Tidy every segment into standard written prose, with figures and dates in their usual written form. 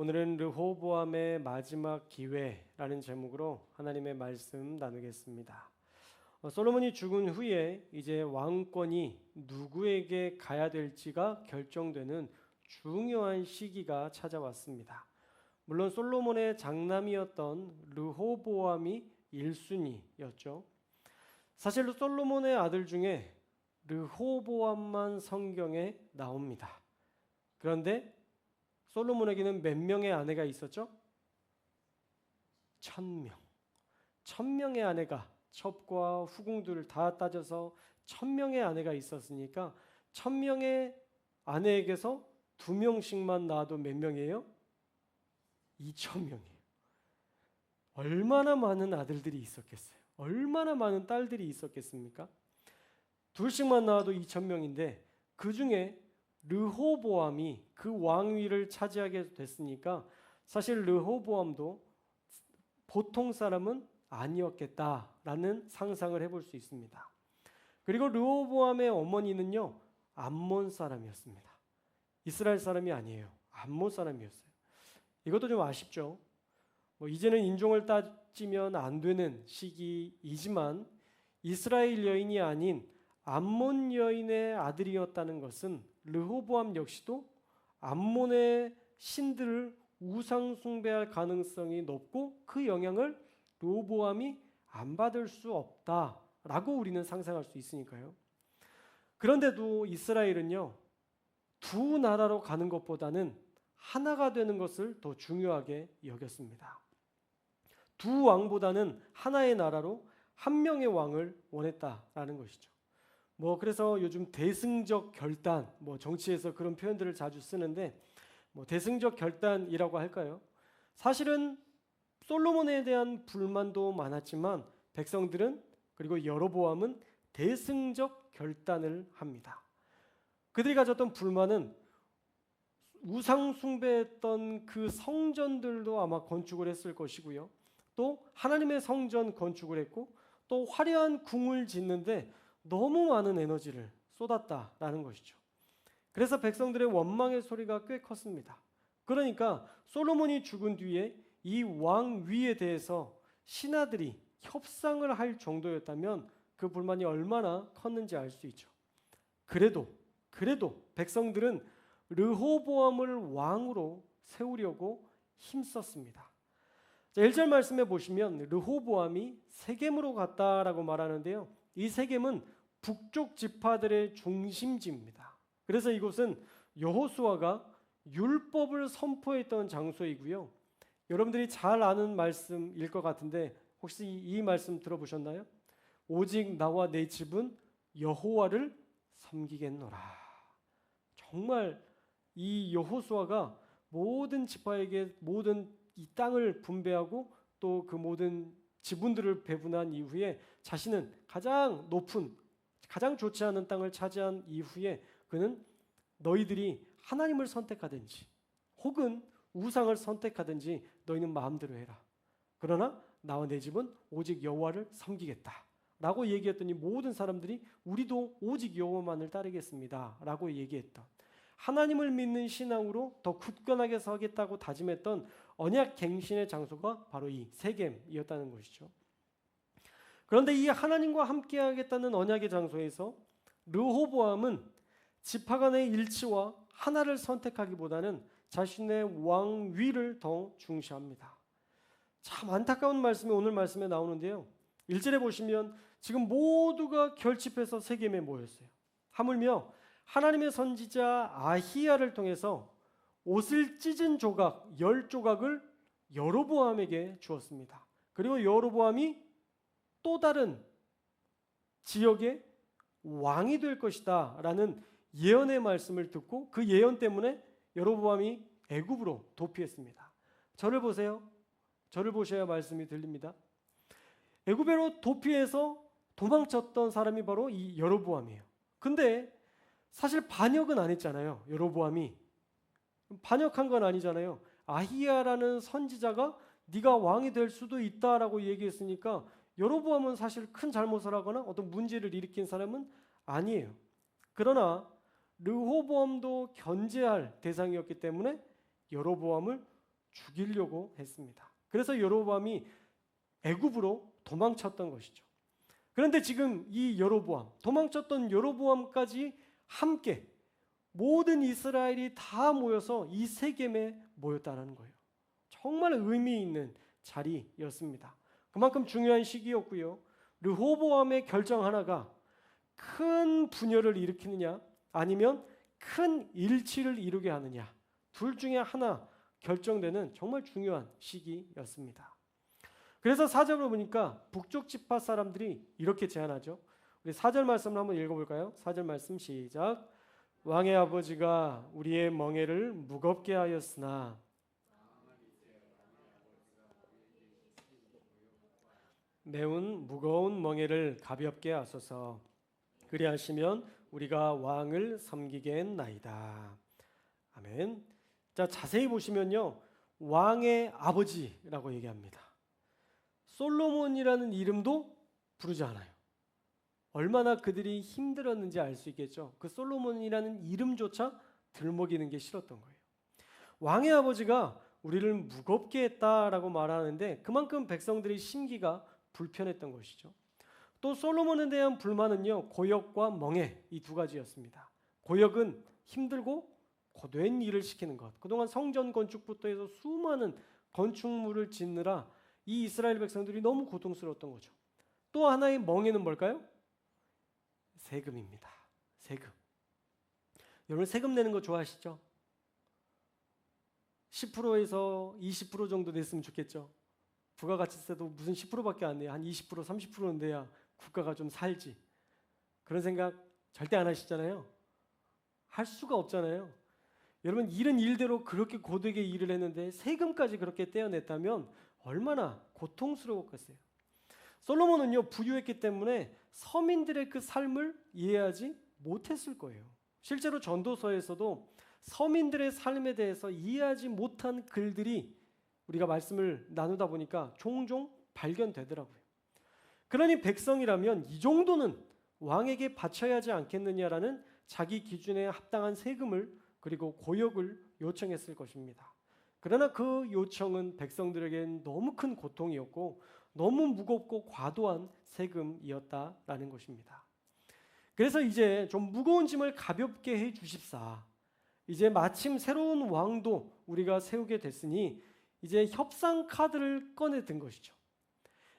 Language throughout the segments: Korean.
오늘은 르호보암의 마지막 기회라는 제목으로 하나님의 말씀 나누겠습니다. 솔로몬이 죽은 후에 이제 왕권이 누구에게 가야 될지가 결정되는 중요한 시기가 찾아왔습니다. 물론 솔로몬의 장남이었던 르호보암이 1순위였죠. 사실 솔로몬의 아들 중에 르호보암만 성경에 나옵니다. 그런데 솔로몬에게는 몇 명의 아내가 있었죠? 1000명. 1000명의 아내가 첩과 후궁들을 다 따져서 1000명의 아내가 있었으니까 1000명의 아내에게서 2명씩만 낳아도 몇 명이에요? 2000명이에요. 얼마나 많은 아들들이 있었겠어요? 얼마나 많은 딸들이 있었겠습니까? 둘씩만 낳아도 2000명인데 그 중에 르호보암이 그 왕위를 차지하게 됐으니까 사실 르호보암도 보통 사람은 아니었겠다라는 상상을 해볼 수 있습니다. 그리고 르호보암의 어머니는요, 암몬 사람이었습니다. 이스라엘 사람이 아니에요. 암몬 사람이었어요. 이것도 좀 아쉽죠. 이제는 인종을 따지면 안 되는 시기이지만 이스라엘 여인이 아닌 암몬 여인의 아들이었다는 것은 르호보암 역시도 암몬의 신들을 우상 숭배할 가능성이 높고 그 영향을 르호보암이 안 받을 수 없다라고 우리는 상상할 수 있으니까요. 그런데도 이스라엘은요, 두 나라로 가는 것보다는 하나가 되는 것을 더 중요하게 여겼습니다. 두 왕보다는 하나의 나라로 한 명의 왕을 원했다라는 것이죠. 그래서 요즘 대승적 결단, 정치에서 그런 표현들을 자주 쓰는데 대승적 결단이라고 할까요? 사실은 솔로몬에 대한 불만도 많았지만 백성들은 그리고 여로보암은 대승적 결단을 합니다. 그들이 가졌던 불만은 우상 숭배했던 그 성전들도 아마 건축을 했을 것이고요. 또 하나님의 성전 건축을 했고 또 화려한 궁을 짓는데 너무 많은 에너지를 쏟았다라는 것이죠. 그래서 백성들의 원망의 소리가 꽤 컸습니다. 그러니까 솔로몬이 죽은 뒤에 이 왕위에 대해서 신하들이 협상을 할 정도였다면 그 불만이 얼마나 컸는지 알 수 있죠. 그래도 백성들은 르호보암을 왕으로 세우려고 힘썼습니다. 1절 말씀에 보시면 르호보암이 세겜으로 갔다라고 말하는데요. 이 세겜은 북쪽 지파들의 중심지입니다. 그래서 이곳은 여호수아가 율법을 선포했던 장소이고요. 여러분들이 잘 아는 말씀일 것 같은데 혹시 이 말씀 들어보셨나요? 오직 나와 내 집은 여호와를 섬기겠노라. 정말 이 여호수아가 모든 지파에게 모든 이 땅을 분배하고 또 그 모든 지분들을 배분한 이후에 자신은 가장 높은 가장 좋지 않은 땅을 차지한 이후에 그는 너희들이 하나님을 선택하든지 혹은 우상을 선택하든지 너희는 마음대로 해라. 그러나 나와 내 집은 오직 여호와를 섬기겠다 라고 얘기했더니 모든 사람들이 우리도 오직 여호와만을 따르겠습니다 라고 얘기했던, 하나님을 믿는 신앙으로 더 굳건하게 서겠다고 다짐했던 언약 갱신의 장소가 바로 이 세겜이었다는 것이죠. 그런데 이 하나님과 함께 하겠다는 언약의 장소에서 르호보암은 지파 간의 일치와 하나를 선택하기보다는 자신의 왕위를 더 중시합니다. 참 안타까운 말씀이 오늘 말씀에 나오는데요. 1절에 보시면 지금 모두가 결집해서 세겜에 모였어요. 하물며 하나님의 선지자 아히야를 통해서 옷을 찢은 조각 10조각을 여로보암에게 주었습니다. 그리고 여로보암이 또 다른 지역의 왕이 될 것이다 라는 예언의 말씀을 듣고 그 예언 때문에 여로보암이 애굽으로 도피했습니다. 저를 보세요. 저를 보셔야 말씀이 들립니다. 애굽으로 도피해서 도망쳤던 사람이 바로 이 여로보암이에요. 근데 사실 반역은 안 했잖아요. 여로보암이 반역한 건 아니잖아요. 아히야라는 선지자가 네가 왕이 될 수도 있다라고 얘기했으니까 여로보암은 사실 큰 잘못을 하거나 어떤 문제를 일으킨 사람은 아니에요. 그러나 르호보암도 견제할 대상이었기 때문에 여로보암을 죽이려고 했습니다. 그래서 여로보암이 애굽으로 도망쳤던 것이죠. 그런데 지금 이 여로보암, 도망쳤던 여로보암까지 함께 모든 이스라엘이 다 모여서 이 세겜에 모였다는 거예요. 정말 의미 있는 자리였습니다. 그만큼 중요한 시기였고요. 르호보암의 결정 하나가 큰 분열을 일으키느냐 아니면 큰 일치를 이루게 하느냐, 둘 중에 하나 결정되는 정말 중요한 시기였습니다. 그래서 4절을 보니까 북쪽 지파 사람들이 이렇게 제안하죠. 우리 4절 말씀을 한번 읽어볼까요? 4절 말씀 시작. 왕의 아버지가 우리의 멍에를 무겁게 하였으나 매운 무거운 멍에를 가볍게 하소서. 그리하시면 우리가 왕을 섬기겠나이다. 아멘. 자, 자세히 보시면요, 왕의 아버지라고 얘기합니다. 솔로몬이라는 이름도 부르지 않아요. 얼마나 그들이 힘들었는지 알 수 있겠죠. 그 솔로몬이라는 이름조차 들먹이는 게 싫었던 거예요. 왕의 아버지가 우리를 무겁게 했다라고 말하는데 그만큼 백성들의 심기가 불편했던 것이죠. 또 솔로몬에 대한 불만은요, 고역과 멍에 이 두 가지였습니다. 고역은 힘들고 고된 일을 시키는 것. 그동안 성전 건축부터 해서 수많은 건축물을 짓느라 이 이스라엘 백성들이 너무 고통스러웠던 거죠. 또 하나의 멍에는 뭘까요? 세금입니다. 세금. 여러분 세금 내는 거 좋아하시죠? 10%에서 20% 정도 냈으면 좋겠죠. 부가가치세도 무슨 10%밖에 안 내요. 한 20%, 30%는 내야 국가가 좀 살지. 그런 생각 절대 안 하시잖아요. 할 수가 없잖아요. 여러분 일은 일대로 그렇게 고되게 일을 했는데 세금까지 그렇게 떼어냈다면 얼마나 고통스러웠겠어요. 솔로몬은요, 부유했기 때문에 서민들의 그 삶을 이해하지 못했을 거예요. 실제로 전도서에서도 서민들의 삶에 대해서 이해하지 못한 글들이 우리가 말씀을 나누다 보니까 종종 발견되더라고요. 그러니 백성이라면 이 정도는 왕에게 바쳐야 하지 않겠느냐라는 자기 기준에 합당한 세금을 그리고 고역을 요청했을 것입니다. 그러나 그 요청은 백성들에겐 너무 큰 고통이었고 너무 무겁고 과도한 세금이었다라는 것입니다. 그래서 이제 좀 무거운 짐을 가볍게 해 주십사. 이제 마침 새로운 왕도 우리가 세우게 됐으니 이제 협상 카드를 꺼내든 것이죠.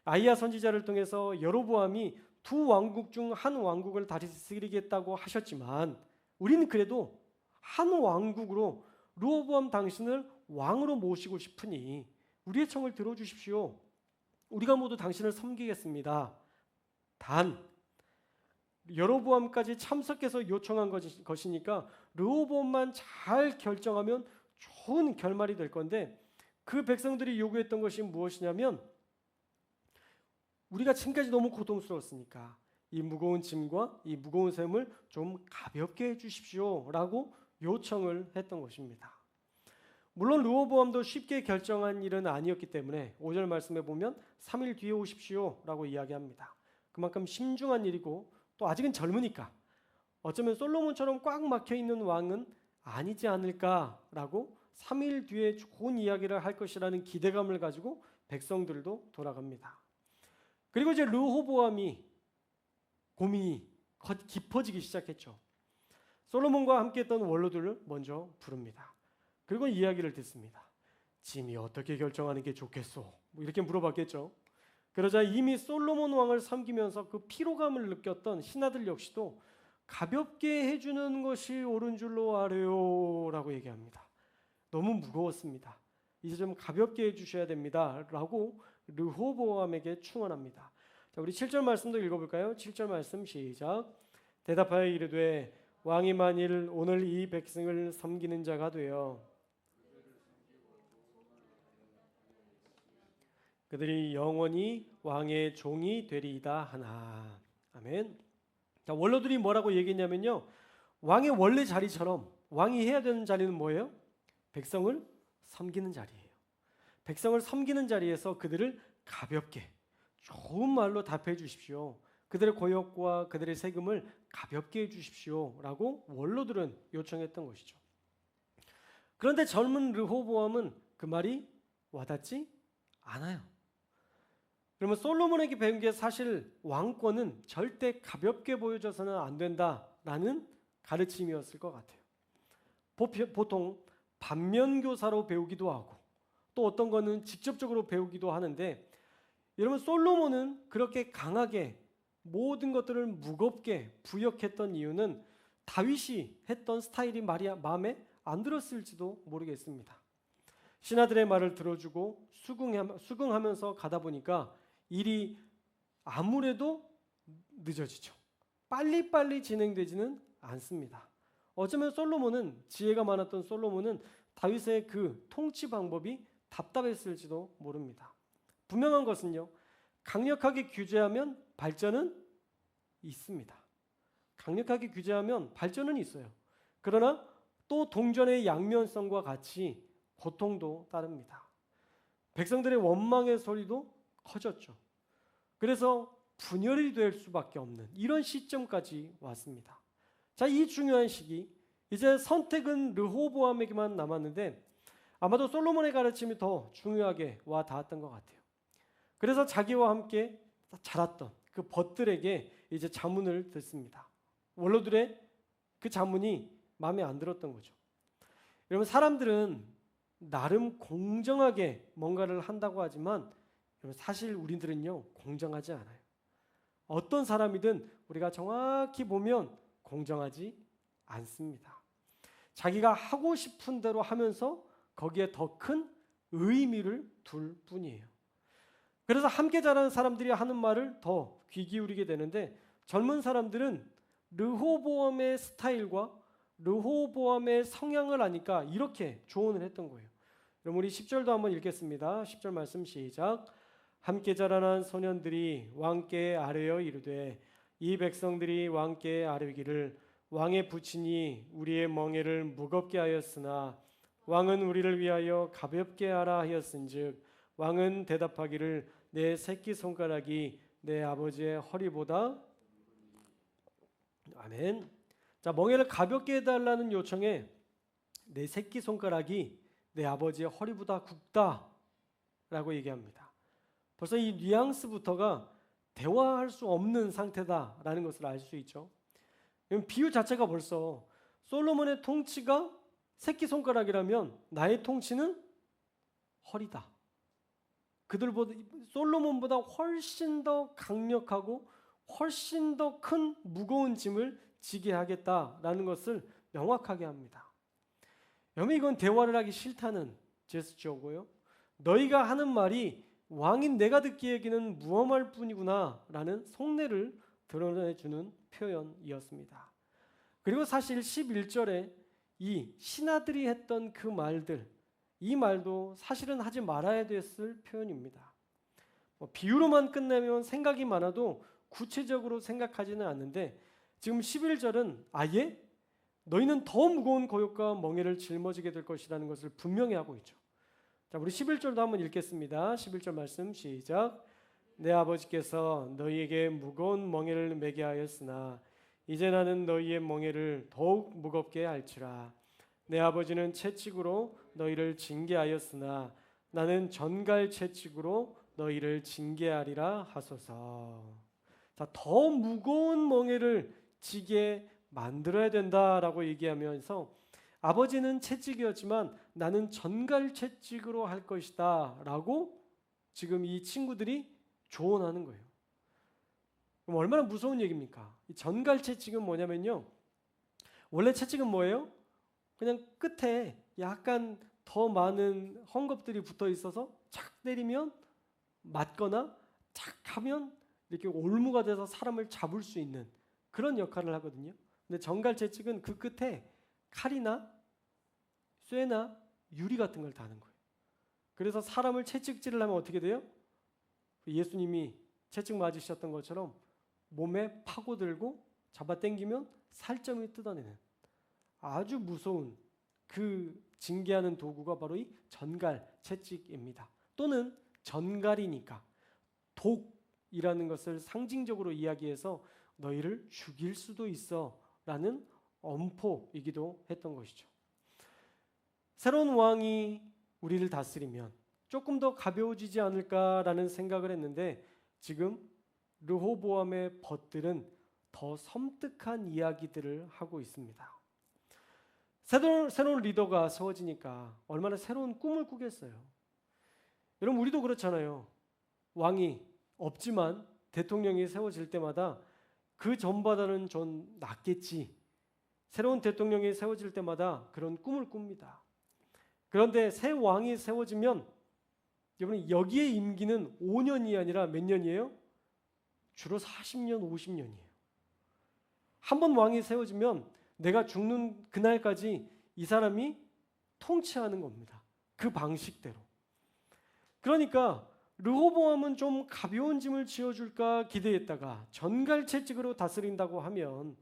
아히야 선지자를 통해서 여로보암이 두 왕국 중 한 왕국을 다스리겠다고 하셨지만 우리는 그래도 한 왕국으로 르호보암 당신을 왕으로 모시고 싶으니 우리의 청을 들어주십시오. 우리가 모두 당신을 섬기겠습니다. 단 여로보암까지 참석해서 요청한 것이니까 르호보암만 잘 결정하면 좋은 결말이 될 건데 그 백성들이 요구했던 것이 무엇이냐면 우리가 지금까지 너무 고통스러웠으니까 이 무거운 짐과 이 무거운 셈을 좀 가볍게 해주십시오라고 요청을 했던 것입니다. 물론 르호보암도 쉽게 결정한 일은 아니었기 때문에 5절 말씀에 보면 3일 뒤에 오십시오라고 이야기합니다. 그만큼 심중한 일이고 또 아직은 젊으니까 어쩌면 솔로몬처럼 꽉 막혀있는 왕은 아니지 않을까라고 3일 뒤에 좋은 이야기를 할 것이라는 기대감을 가지고 백성들도 돌아갑니다. 그리고 이제 르호보암이 고민이 깊어지기 시작했죠. 솔로몬과 함께했던 원로들을 먼저 부릅니다. 그리고 이야기를 듣습니다. 짐이 어떻게 결정하는 게 좋겠소? 뭐 이렇게 물어봤겠죠. 그러자 이미 솔로몬 왕을 섬기면서 그 피로감을 느꼈던 신하들 역시도 가볍게 해주는 것이 옳은 줄로 아래요 라고 얘기합니다. 너무 무거웠습니다. 이제 좀 가볍게 해주셔야 됩니다 라고 르호보암에게 충언합니다. 자, 우리 7절 말씀도 읽어볼까요? 7절 말씀 시작. 대답하여 이르되 왕이 만일 오늘 이 백성을 섬기는 자가 되어 그들이 영원히 왕의 종이 되리이다 하나. 아멘. 자, 원로들이 뭐라고 얘기했냐면요, 왕의 원래 자리처럼 왕이 해야 되는 자리는 뭐예요? 백성을 섬기는 자리예요. 백성을 섬기는 자리에서 그들을 가볍게 좋은 말로 답해 주십시오. 그들의 고역과 그들의 세금을 가볍게 해 주십시오라고 원로들은 요청했던 것이죠. 그런데 젊은 르호보암은 그 말이 와닿지 않아요. 그러면 솔로몬에게 배운 게 사실 왕권은 절대 가볍게 보여져서는 안 된다라는 가르침이었을 것 같아요. 보통 반면교사로 배우기도 하고 또 어떤 거는 직접적으로 배우기도 하는데, 여러분 솔로몬은 그렇게 강하게 모든 것들을 무겁게 부역했던 이유는 다윗이 했던 스타일이 마음에 안 들었을지도 모르겠습니다. 신하들의 말을 들어주고 수긍하면서 가다 보니까 일이 아무래도 늦어지죠. 빨리빨리 진행되지는 않습니다. 어쩌면 지혜가 많았던 솔로몬은 다윗의 그 통치 방법이 답답했을지도 모릅니다. 분명한 것은요, 강력하게 규제하면 발전은 있습니다. 강력하게 규제하면 발전은 있어요. 그러나 또 동전의 양면성과 같이 고통도 따릅니다. 백성들의 원망의 소리도 커졌죠. 그래서 분열이 될 수밖에 없는 이런 시점까지 왔습니다. 자, 이 중요한 시기, 이제 선택은 르호보암에게만 남았는데 아마도 솔로몬의 가르침이 더 중요하게 와 닿았던 것 같아요. 그래서 자기와 함께 자랐던 그 벗들에게 이제 자문을 듣습니다. 원로들의 그 자문이 마음에 안 들었던 거죠. 여러분, 사람들은 나름 공정하게 뭔가를 한다고 하지만 사실 우리들은요, 공정하지 않아요. 어떤 사람이든 우리가 정확히 보면 공정하지 않습니다. 자기가 하고 싶은 대로 하면서 거기에 더 큰 의미를 둘 뿐이에요. 그래서 함께 자라는 사람들이 하는 말을 더 귀 기울이게 되는데, 젊은 사람들은 르호보암의 스타일과 르호보암의 성향을 아니까 이렇게 조언을 했던 거예요. 그럼 우리 10절도 한번 읽겠습니다. 10절 말씀 시작. 함께 자라난 소년들이 왕께 아뢰어 이르되 이 백성들이 왕께 아뢰기를 왕의 부친이 우리의 멍에를 무겁게 하였으나 왕은 우리를 위하여 가볍게 하라 하였은즉 왕은 대답하기를 내 새끼손가락이 내 아버지의 허리보다. 아멘. 자, 멍에를 가볍게 해달라는 요청에 내 새끼손가락이 내 아버지의 허리보다 굵다라고 얘기합니다. 벌써 이 뉘앙스부터가 대화할 수 없는 상태다라는 것을 알 수 있죠. 비유 자체가 벌써 솔로몬의 통치가 새끼손가락이라면 나의 통치는 허리다. 솔로몬보다 훨씬 더 강력하고 훨씬 더 큰 무거운 짐을 지게 하겠다라는 것을 명확하게 합니다. 여러분, 이건 대화를 하기 싫다는 제스처고요. 너희가 하는 말이 왕인 내가 듣기에는 무엄할 뿐이구나 라는 속내를 드러내주는 표현이었습니다. 그리고 사실 11절에 이 신하들이 했던 그 말들, 이 말도 사실은 하지 말아야 됐을 표현입니다. 비유로만 끝내면 생각이 많아도 구체적으로 생각하지는 않는데, 지금 11절은 아예 너희는 더 무거운 고역과 멍에를 짊어지게 될 것이라는 것을 분명히 하고 있죠. 자, 우리 11절도 한번 읽겠습니다. 11절 말씀 시작. 내 아버지께서 너희에게 무거운 멍에를 매게 하였으나 이제 나는 너희의 멍에를 더욱 무겁게 할지라. 내 아버지는 채찍으로 너희를 징계하였으나 나는 전갈 채찍으로 너희를 징계하리라 하소서. 자, 더 무거운 멍에를 지게 만들어야 된다라고 얘기하면서 아버지는 채찍이었지만 나는 전갈 채찍으로 할 것이다 라고 지금 이 친구들이 조언하는 거예요. 그럼 얼마나 무서운 얘기입니까? 이 전갈 채찍은 뭐냐면요, 원래 채찍은 뭐예요? 그냥 끝에 약간 더 많은 헝겊들이 붙어 있어서 착 때리면 맞거나 착 하면 이렇게 올무가 돼서 사람을 잡을 수 있는 그런 역할을 하거든요. 근데 전갈 채찍은 그 끝에 칼이나 쇠나 유리 같은 걸 다는 거예요. 그래서 사람을 채찍질을 하면 어떻게 돼요? 예수님이 채찍 맞으셨던 것처럼 몸에 파고들고 잡아당기면 살점을 뜯어내는 아주 무서운 그 징계하는 도구가 바로 이 전갈 채찍입니다. 또는 전갈이니까 독이라는 것을 상징적으로 이야기해서 너희를 죽일 수도 있어 라는 엄포이기도 했던 것이죠. 새로운 왕이 우리를 다스리면 조금 더 가벼워지지 않을까라는 생각을 했는데 지금 르호보암의 벗들은 더 섬뜩한 이야기들을 하고 있습니다. 새로운 리더가 세워지니까 얼마나 새로운 꿈을 꾸겠어요. 여러분 우리도 그렇잖아요. 왕이 없지만 대통령이 세워질 때마다 그 전보다는 좀 낫겠지. 새로운 대통령이 세워질 때마다 그런 꿈을 꿉니다. 그런데 새 왕이 세워지면 여러분 여기에 임기는 5년이 아니라 몇 년이에요? 주로 40년, 50년이에요. 한 번 왕이 세워지면 내가 죽는 그날까지 이 사람이 통치하는 겁니다. 그 방식대로. 그러니까 르호보암은 좀 가벼운 짐을 지어줄까 기대했다가 전갈채찍으로 다스린다고 하면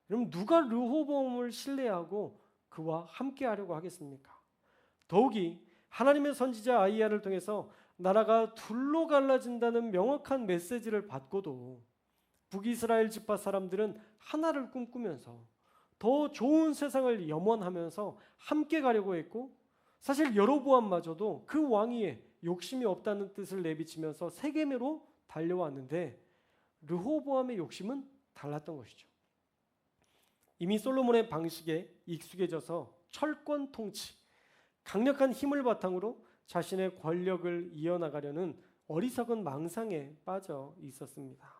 그럼 누가 르호보암을 신뢰하고 그와 함께하려고 하겠습니까? 더욱이 하나님의 선지자 아이야를 통해서 나라가 둘로 갈라진다는 명확한 메시지를 받고도 북이스라엘 지파 사람들은 하나를 꿈꾸면서 더 좋은 세상을 염원하면서 함께 가려고 했고 사실 여로보암마저도 그 왕위에 욕심이 없다는 뜻을 내비치면서 세겜으로 달려왔는데 르호보암의 욕심은 달랐던 것이죠. 이미 솔로몬의 방식에 익숙해져서 철권 통치, 강력한 힘을 바탕으로 자신의 권력을 이어나가려는 어리석은 망상에 빠져 있었습니다.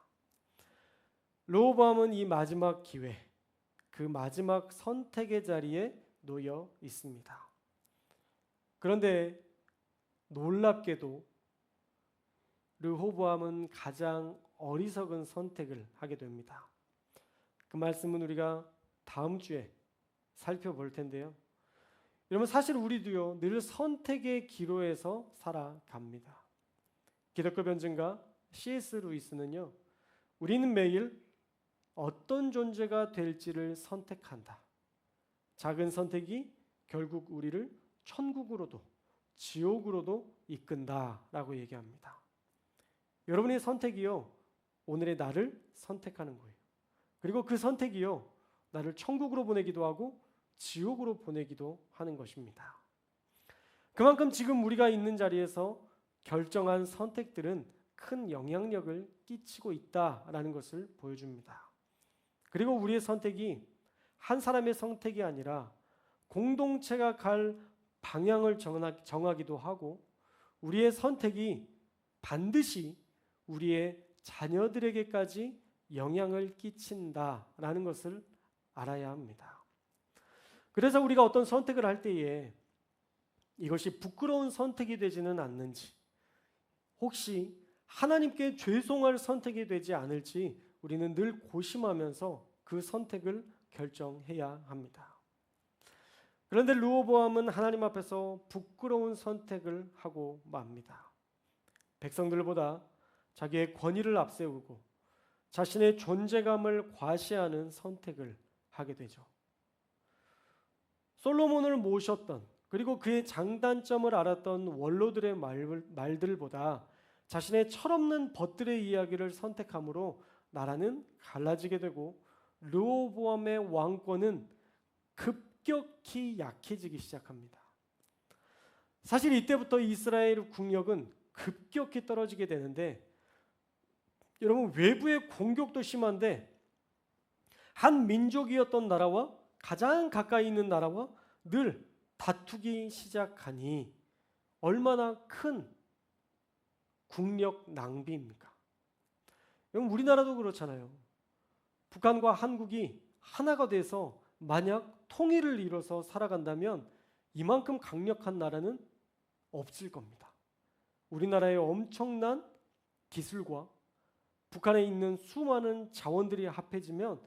르호보암은 이 마지막 기회, 그 마지막 선택의 자리에 놓여 있습니다. 그런데 놀랍게도 르호보암은 가장 어리석은 선택을 하게 됩니다. 그 말씀은 우리가 다음 주에 살펴볼 텐데요. 여러분 사실 우리도요 늘 선택의 기로에서 살아갑니다. 기독교 변증가 C.S. 루이스는요 우리는 매일 어떤 존재가 될지를 선택한다. 작은 선택이 결국 우리를 천국으로도 지옥으로도 이끈다라고 얘기합니다. 여러분의 선택이요 오늘의 나를 선택하는 거예요. 그리고 그 선택이요 나를 천국으로 보내기도 하고 지옥으로 보내기도 하는 것입니다. 그만큼 지금 우리가 있는 자리에서 결정한 선택들은 큰 영향력을 끼치고 있다라는 것을 보여줍니다. 그리고 우리의 선택이 한 사람의 선택이 아니라 공동체가 갈 방향을 정하기도 하고 우리의 선택이 반드시 우리의 자녀들에게까지 영향을 끼친다라는 것을 알아야 합니다. 그래서 우리가 어떤 선택을 할 때에 이것이 부끄러운 선택이 되지는 않는지 혹시 하나님께 죄송할 선택이 되지 않을지 우리는 늘 고심하면서 그 선택을 결정해야 합니다. 그런데 르호보암은 하나님 앞에서 부끄러운 선택을 하고 맙니다. 백성들보다 자기의 권위를 앞세우고 자신의 존재감을 과시하는 선택을 하게 되죠. 솔로몬을 모셨던 그리고 그의 장단점을 알았던 원로들의 말들보다 자신의 철없는 벗들의 이야기를 선택함으로 나라는 갈라지게 되고 르호보암의 왕권은 급격히 약해지기 시작합니다. 사실 이때부터 이스라엘 국력은 급격히 떨어지게 되는데 여러분 외부의 공격도 심한데 한 민족이었던 나라와 가장 가까이 있는 나라와 늘 다투기 시작하니 얼마나 큰 국력 낭비입니까? 여러분 우리나라도 그렇잖아요. 북한과 한국이 하나가 돼서 만약 통일을 이뤄서 살아간다면 이만큼 강력한 나라는 없을 겁니다. 우리나라의 엄청난 기술과 북한에 있는 수많은 자원들이 합해지면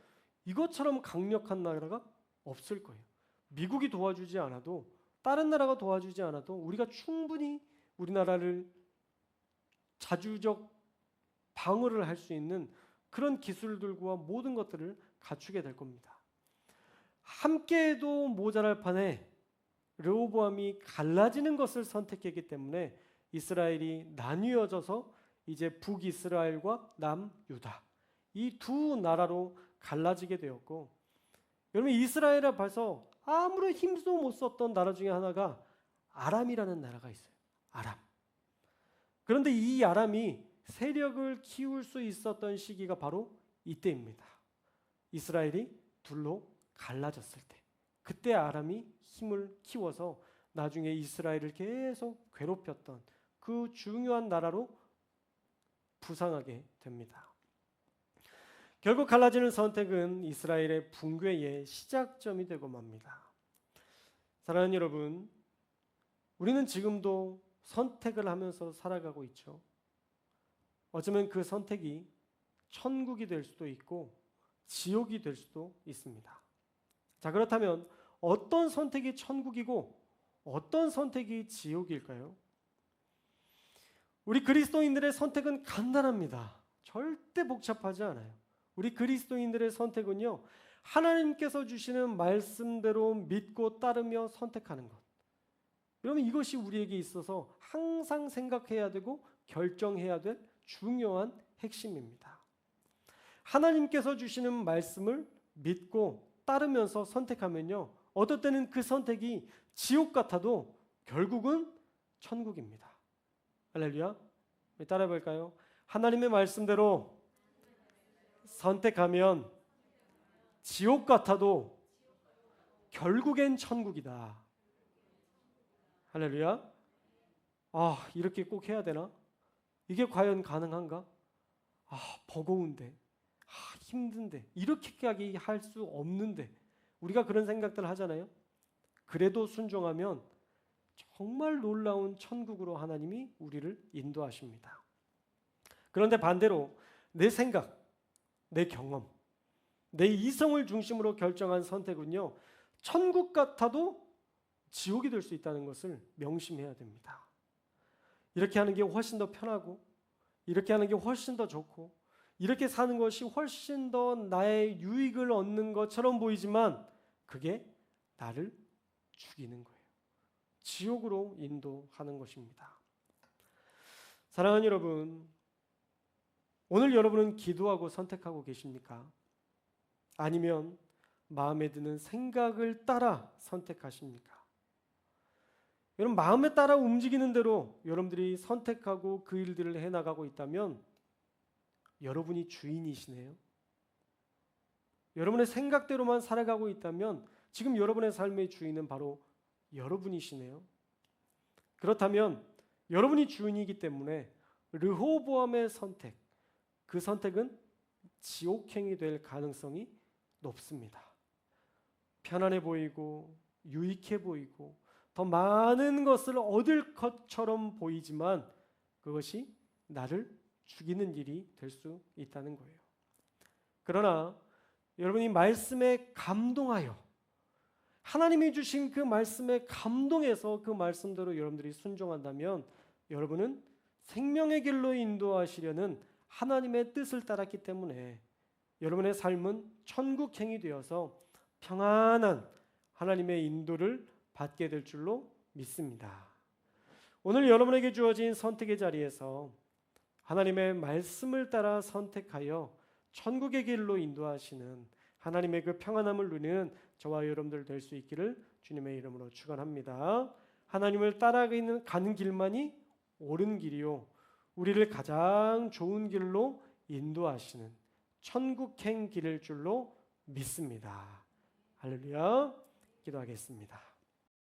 이것처럼 강력한 나라가 없을 거예요. 미국이 도와주지 않아도 다른 나라가 도와주지 않아도 우리가 충분히 우리나라를 자주적 방어를 할 수 있는 그런 기술들과 모든 것들을 갖추게 될 겁니다. 함께해도 모자랄 판에 르호보암이 갈라지는 것을 선택했기 때문에 이스라엘이 나뉘어져서 이제 북이스라엘과 남유다 이 두 나라로 갈라지게 되었고 여러분 이스라엘에 봐서 아무런 힘도 못 썼던 나라 중에 하나가 아람이라는 나라가 있어요. 아람. 그런데 이 아람이 세력을 키울 수 있었던 시기가 바로 이때입니다. 이스라엘이 둘로 갈라졌을 때. 그때 아람이 힘을 키워서 나중에 이스라엘을 계속 괴롭혔던 그 중요한 나라로 부상하게 됩니다. 결국 갈라지는 선택은 이스라엘의 붕괴의 시작점이 되고 맙니다. 사랑하는 여러분, 우리는 지금도 선택을 하면서 살아가고 있죠. 어쩌면 그 선택이 천국이 될 수도 있고 지옥이 될 수도 있습니다. 자, 그렇다면 어떤 선택이 천국이고 어떤 선택이 지옥일까요? 우리 그리스도인들의 선택은 간단합니다. 절대 복잡하지 않아요. 우리 그리스도인들의 선택은요, 하나님께서 주시는 말씀대로 믿고 따르며 선택하는 것. 여러분, 이것이 우리에게 있어서 항상 생각해야 되고 결정해야 될 중요한 핵심입니다. 하나님께서 주시는 말씀을 믿고 따르면서 선택하면요, 어떨 때는 그 선택이 지옥 같아도 결국은 천국입니다. 할렐루야. 따라해 볼까요? 하나님의 말씀대로 선택하면 지옥 같아도 결국엔 천국이다. 할렐루야. 이렇게 꼭 해야 되나? 이게 과연 가능한가? 버거운데, 힘든데, 이렇게까지 할 수 없는데, 우리가 그런 생각들 하잖아요. 그래도 순종하면 정말 놀라운 천국으로 하나님이 우리를 인도하십니다. 그런데 반대로 내 생각, 내 경험, 내 이성을 중심으로 결정한 선택은요, 천국 같아도 지옥이 될 수 있다는 것을 명심해야 됩니다. 이렇게 하는 게 훨씬 더 편하고, 이렇게 하는 게 훨씬 더 좋고, 이렇게 사는 것이 훨씬 더 나의 유익을 얻는 것처럼 보이지만 그게 나를 죽이는 거예요. 지옥으로 인도하는 것입니다. 사랑하는 여러분, 오늘 여러분은 기도하고 선택하고 계십니까? 아니면 마음에 드는 생각을 따라 선택하십니까? 여러분, 마음에 따라 움직이는 대로 여러분들이 선택하고 그 일들을 해나가고 있다면 여러분이 주인이시네요. 여러분의 생각대로만 살아가고 있다면 지금 여러분의 삶의 주인은 바로 여러분이시네요. 그렇다면 여러분이 주인이기 때문에 르호보암의 선택, 그 선택은 지옥행이 될 가능성이 높습니다. 편안해 보이고 유익해 보이고 더 많은 것을 얻을 것처럼 보이지만 그것이 나를 죽이는 일이 될 수 있다는 거예요. 그러나 여러분이 말씀에 감동하여 하나님이 주신 그 말씀에 감동해서 그 말씀대로 여러분들이 순종한다면 여러분은 생명의 길로 인도하시려는 하나님의 뜻을 따랐기 때문에 여러분의 삶은 천국행이 되어서 평안한 하나님의 인도를 받게 될 줄로 믿습니다. 오늘 여러분에게 주어진 선택의 자리에서 하나님의 말씀을 따라 선택하여 천국의 길로 인도하시는 하나님의 그 평안함을 누리는 저와 여러분들 될 수 있기를 주님의 이름으로 축원합니다. 하나님을 따라가는 길만이 옳은 길이요, 우리를 가장 좋은 길로 인도하시는 천국행 길일 줄로 믿습니다. 할렐루야. 기도하겠습니다.